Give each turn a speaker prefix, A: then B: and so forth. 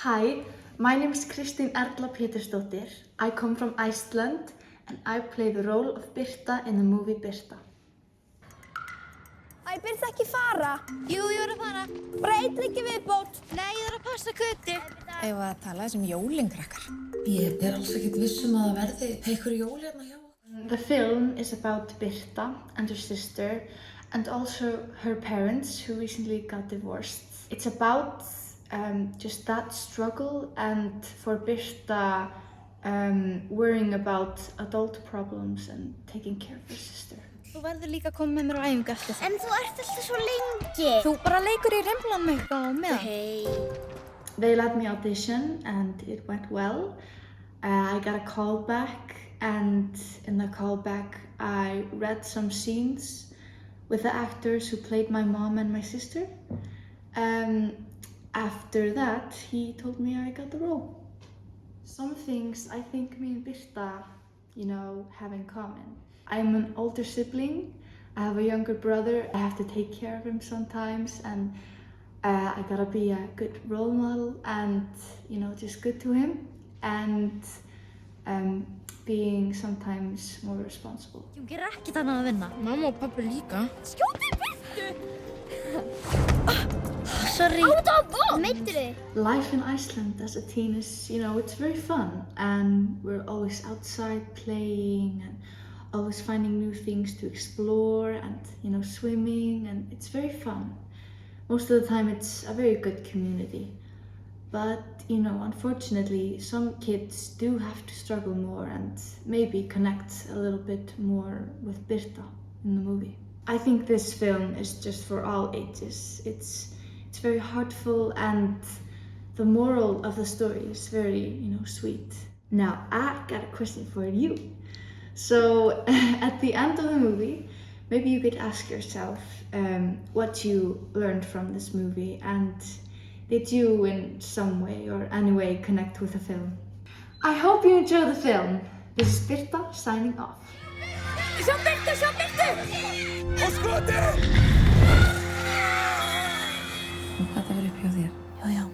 A: Hi, my name is Kristín Erla Pétursdóttir. I come from Iceland and I play the role of Birta in the movie Birta.
B: Æ, Birta ekki fara?
C: Jú, ég var að fara.
B: Bara einn leik í viðbót.
C: Nei, ég þarf að passa Kötu.
D: Eigum við að tala þessum jólin, krakkar?
E: Ég alls ekkert viss að það verði einhver jól hérna hjá okkur.
A: The film is about Birta and her sister and also her parents who recently got divorced. It's about just that struggle and for Birta worrying about adult problems and taking care of her sister.
C: Þú verður líka að koma með mér á æfingu eftir.
B: En þú ert alltaf svo lengi.
C: Þú bara leikur í rimlan með eitthvað á meðan.
B: Hey.
A: They let me audition and it went well. I got a call back and in the callback I read some scenes with the actors who played my mom and my sister. After that, he told me I got the role. Some things I think me and Birta, have in common. I'm an older sibling. I have a younger brother. I have to take care of him sometimes, and I gotta be a good role model and, just good to him, and being sometimes more responsible.
C: Þú gerir ekkert annað að vinna.
D: Mamma og pappi líka.
B: Skjótið Birtu!
C: Sorry.
B: Át á vond! Meiddir þig?
A: Life in Iceland as a teen is, it's very fun, and we're always outside playing and always finding new things to explore and, swimming, and it's very fun. Most of the time it's a very good community. But, unfortunately, some kids do have to struggle more and maybe connect a little bit more with Birta in the movie. I think this film is just for all ages. It's very heartful and the moral of the story is very, sweet. Now, I got a question for you. So, at the end of the movie, maybe you could ask yourself what you learned from this movie and did you in some way or any way connect with the film? I hope you enjoy the film. This is Birta signing off.
B: Sjá Birtu!
E: Og skotið!
D: Og hvað það verið upp hjá þér?
E: Já.